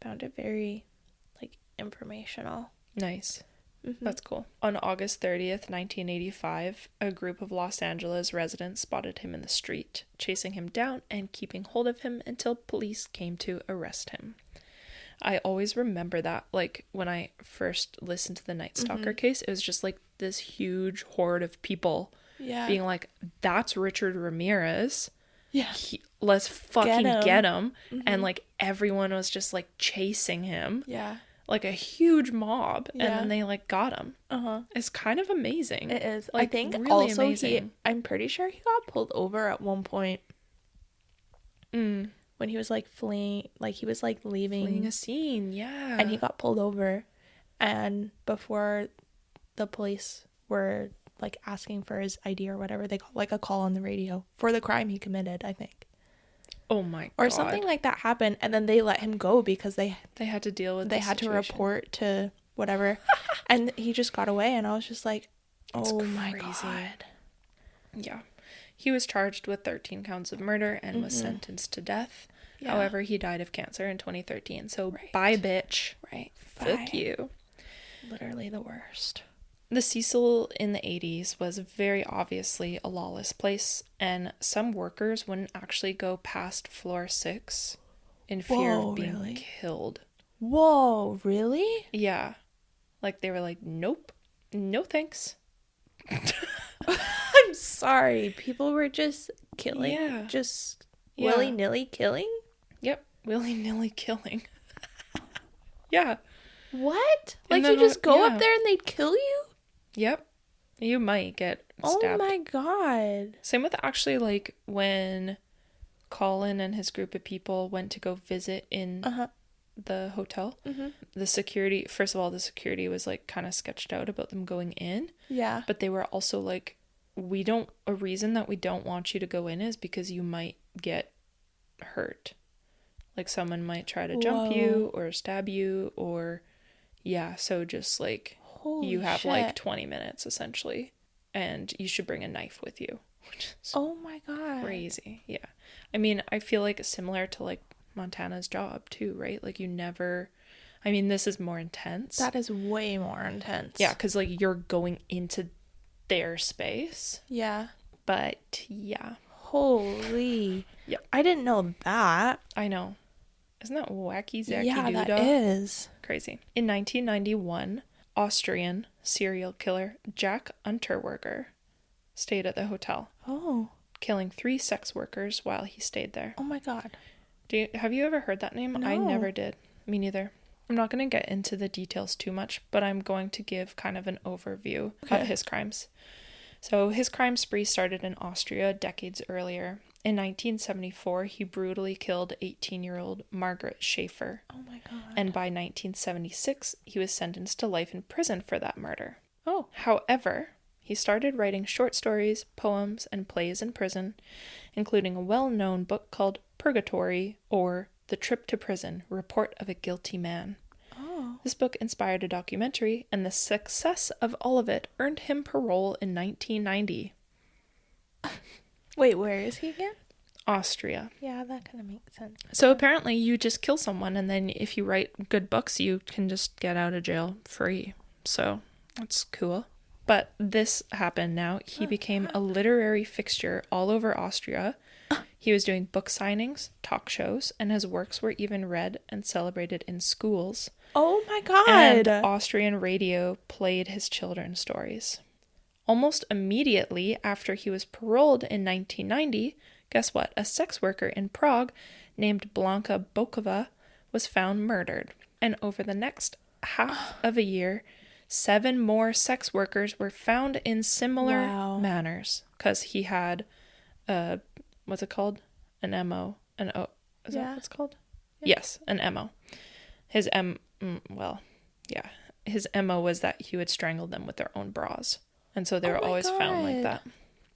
found it very, like, informational. Nice. That's cool. On August 30th, 1985, a group of Los Angeles residents spotted him in the street, chasing him down and keeping hold of him until police came to arrest him. I always remember that, like, when I first listened to the Night Stalker case, it was just, like, this huge horde of people being like, that's Richard Ramirez. Yeah. Let's fucking get him. And, Mm-hmm. like, everyone was just, like, chasing him. Yeah. Like, a huge mob. Yeah. And then they, like, got him. It's kind of amazing. It is. Like, I think really also amazing. I'm pretty sure he got pulled over at one point. When he was, like, fleeing, like, he was, like, Fleeing a scene, yeah. and he got pulled over, and before the police were, like, asking for his ID or whatever, they got, like, a call on the radio for the crime he committed, I think. Oh my God. Or something like that happened, and then they let him go because they had to deal with they the had to situation. report to whatever, and he just got away, and I was just like, oh my crazy. God. Yeah. He was charged with 13 counts of murder and was sentenced to death. Yeah. However, he died of cancer in 2013. So, Right. bye, bitch. Right. Fuck Bye. you. Literally the worst. The Cecil in the 80s was very obviously a lawless place, and some workers wouldn't actually go past floor 6 in fear Whoa, of being really? killed. Whoa, really? Yeah. Like, they were like, nope, no thanks. I'm sorry. People were just killing. Yeah. Just Yeah. willy-nilly killing? Yep, willy-nilly killing. Yeah. What? And Like, then, you just go yeah. up there and they'd kill you? Yep. You might get Oh stabbed. my god. Same with actually, like, when Colin and his group of people went to go visit in the hotel. The security, first of all, the security was, like, kind of sketched out about them going in. Yeah. But they were also like, a reason that we don't want you to go in is because you might get hurt. Like, someone might try to jump you or stab you or, yeah, so just, like, Holy you have, shit. like, 20 minutes, essentially, and you should bring a knife with you, which is Oh my god. crazy. Yeah. I mean, I feel like it's similar to, like, Montana's job, too, right? Like, this is more intense. That is way more intense. Yeah, because, like, you're going into their space. Yeah. But, yeah. Holy. Yeah. I didn't know that. I know. Isn't that wacky, zacky Yeah, that doodah? is. Crazy. In 1991, Austrian serial killer Jack Unterweger stayed at the hotel, Oh. killing 3 sex workers while he stayed there. Oh my god. Have you ever heard that name? I No. never did. Me neither. I'm not going to get into the details too much, but I'm going to give kind of an overview of his crimes. So his crime spree started in Austria decades earlier. In 1974, he brutally killed 18-year-old Margaret Schaefer. Oh my god. And by 1976, he was sentenced to life in prison for that murder. Oh. However, he started writing short stories, poems, and plays in prison, including a well-known book called Purgatory, or The Trip to Prison, Report of a Guilty Man. Oh. This book inspired a documentary, and the success of all of it earned him parole in 1990. Wait, where is he again? Austria. Yeah, that kind of makes sense. So apparently you just kill someone, and then if you write good books, you can just get out of jail free. So that's cool. But this happened now. He became a literary fixture all over Austria. He was doing book signings, talk shows, and his works were even read and celebrated in schools. Oh my god. And Austrian radio played his children's stories. Almost immediately after he was paroled in 1990, guess what? A sex worker in Prague named Blanka Bokova was found murdered. And over the next half of a year, 7 more sex workers were found in similar manners. Because he had, what's it called? An MO. Is that what it's called? Yeah. Yes, an MO. His his MO was that he would strangle them with their own bras. And so they were always found like that.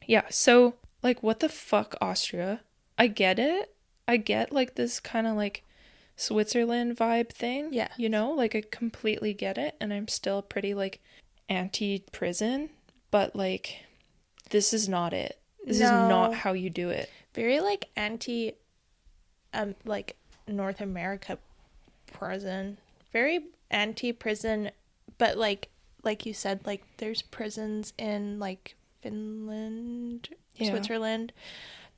Yeah, so, like, what the fuck, Austria? I get it. I get, like, this kind of, like, Switzerland vibe thing. Yeah. You know? Like, I completely get it. And I'm still pretty, like, anti-prison. But, like, this is not it. This is not how you do it. Very, like, anti, like, North America prison. Very anti-prison, but, like you said, like, there's prisons in, like, Finland, Switzerland,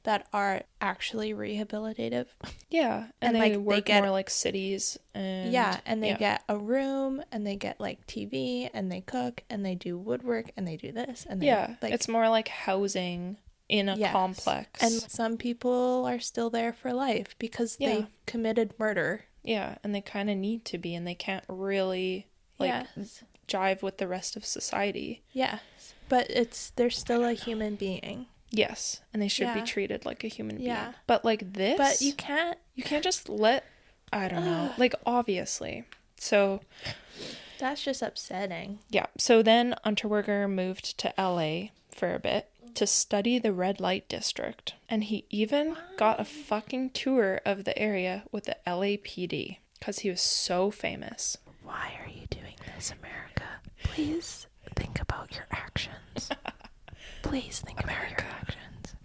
that are actually rehabilitative. Yeah, and they work more like cities. And and they get a room, and they get, like, TV, and they cook, and they do woodwork, and they do this, and they, like, it's more like housing in a complex. And some people are still there for life because they've committed murder. Yeah, and they kind of need to be, and they can't really, like, jive with the rest of society. Yes, but they're still a human being. Yes, and they should be treated like a human being. Yeah. But, like, this... But you can't just let... I don't know. Like, obviously. So... That's just upsetting. Yeah. So then Unterweger moved to LA for a bit to study the red light district. And he even got a fucking tour of the area with the LAPD because he was so famous. Why are you doing this, America? Please think about your actions. Please think about your actions.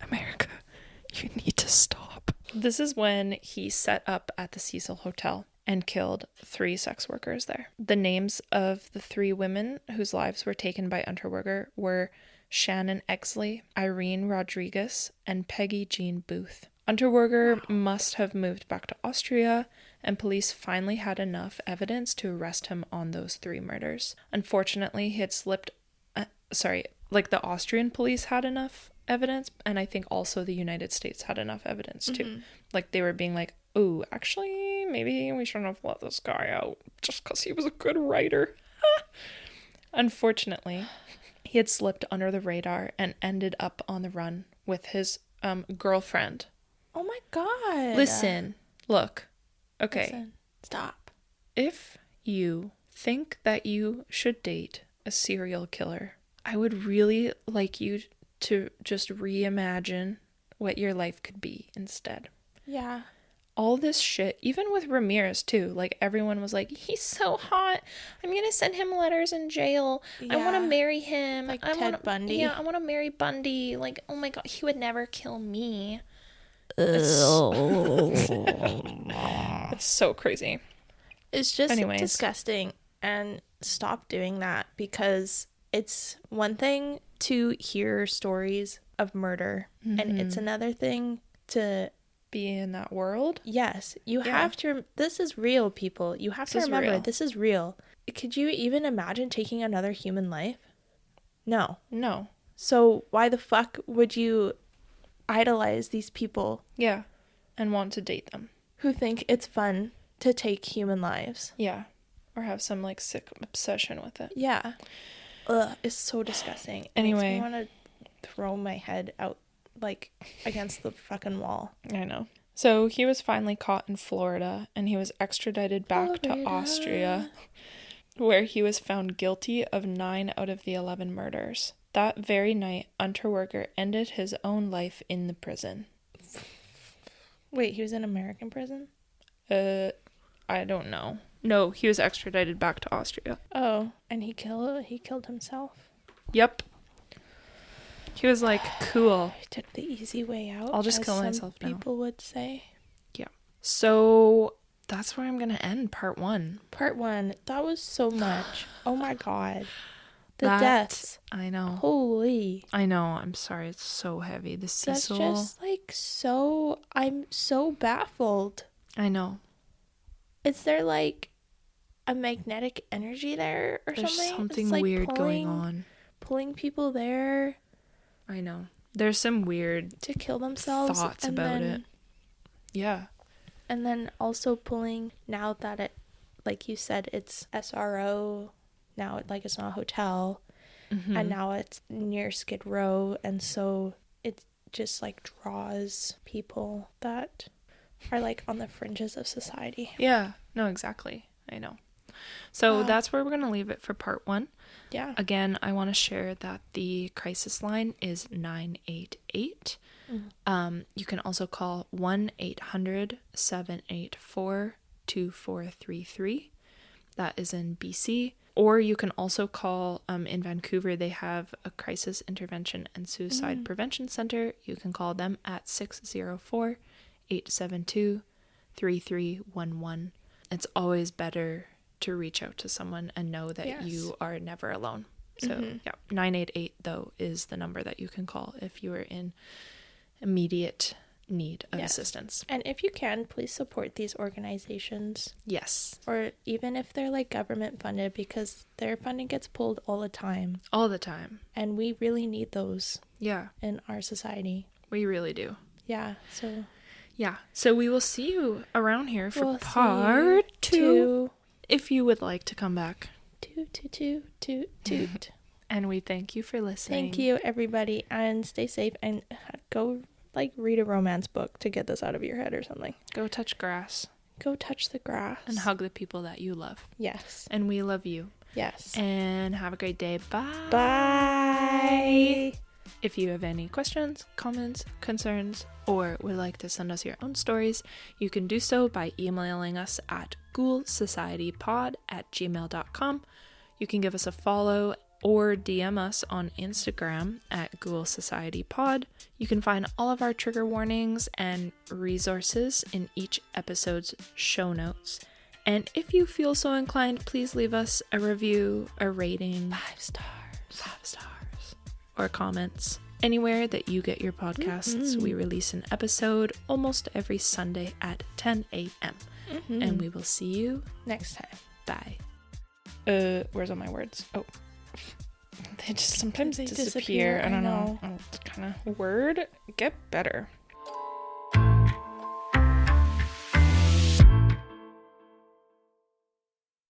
This is when he set up at the Cecil Hotel and killed 3 sex workers there. The names of the 3 women whose lives were taken by Unterweger were Shannon Exley, Irene Rodriguez, and Peggy Jean Booth. Unterweger must have moved back to Austria, and police finally had enough evidence to arrest him on those 3 murders. Unfortunately, he had slipped... the Austrian police had enough evidence, and I think also the United States had enough evidence too. Mm-hmm. Like, they were being like, oh, actually, maybe we shouldn't have let this guy out just because he was a good writer. Unfortunately, he had slipped under the radar and ended up on the run with his girlfriend. Oh my God. Listen, look, okay. Listen, stop. If you think that you should date a serial killer, I would really like you to just reimagine what your life could be instead. Yeah. All this shit, even with Ramirez too, like everyone was like, he's so hot, I'm gonna send him letters in jail. I want to marry him. Like I Ted Bundy. Yeah, I want to marry Bundy. Like, oh my God, he would never kill me. It's so crazy. It's just Anyways. disgusting, and stop doing that, because it's one thing to hear stories of murder, and it's another thing to be in that world. Yes, you have to. This is real, people. You have to remember, this is real. Could you even imagine taking another human life? No. So why the fuck would you idolize these people? Yeah, and want to date them. Who think it's fun to take human lives. Yeah, or have some like sick obsession with it. Yeah. Ugh, it's so disgusting. Anyway. I want to throw my head out like against the fucking wall. I know. So he was finally caught in Florida, and he was extradited back to Austria, where he was found guilty of 9 out of the 11 murders. That very night, Unterweger ended his own life in the prison. Wait, he was in American prison? I don't know. No, he was extradited back to Austria. Oh, and he killed himself? Yep. He was like, cool. He took the easy way out. I'll just kill myself now. People would say. Yeah. So that's where I'm going to end part 1. Part 1. That was so much. Oh my God. The deaths. I know. Holy. I know. I'm sorry. It's so heavy. The Cecil. That's just like so. I'm so baffled. I know. Is there like a magnetic energy there or There's something? Something like weird going on. Pulling people there. I know. There's some weird to kill themselves. Thoughts about it. Yeah. And then also pulling, now that it, like you said, it's SRO. Now it's not a hotel. Mm-hmm. And now it's near Skid Row. And so it just like draws people that are like on the fringes of society. Yeah. No, exactly. I know. So that's where we're going to leave it for part 1. Yeah. Again, I want to share that the crisis line is 988. You can also call 1-800-784-2433. That is in BC. Or you can also call, in Vancouver, they have a crisis intervention and suicide prevention center. You can call them at 604-872-3311. It's always better to reach out to someone and know that you are never alone. So, 988, though, is the number that you can call if you are in immediate need of assistance. And if you can, please support these organizations. Yes. Or even if they're like government funded, because their funding gets pulled all the time. All the time. And we really need those. Yeah. In our society. We really do. Yeah. So. Yeah. So we will see you around here for part 2. If you would like to come back. Toot. And we thank you for listening. Thank you, everybody. And stay safe. And go, read a romance book to get this out of your head or something. Go touch grass. Go touch the grass. And hug the people that you love. Yes. And we love you. Yes. And have a great day. Bye. Bye. If you have any questions, comments, concerns, or would like to send us your own stories, you can do so by emailing us at ghoulsocietypod@gmail.com. You can give us a follow or DM us on Instagram at Ghoul Society Pod. You can find all of our trigger warnings and resources in each episode's show notes. And if you feel so inclined, please leave us a review, a rating, 5 stars, or comments. Anywhere that you get your podcasts, we release an episode almost every Sunday at 10 a.m. And we will see you next time. Bye. Where's all my words? Oh. They just sometimes disappear. I don't know. Kind of word. Get better.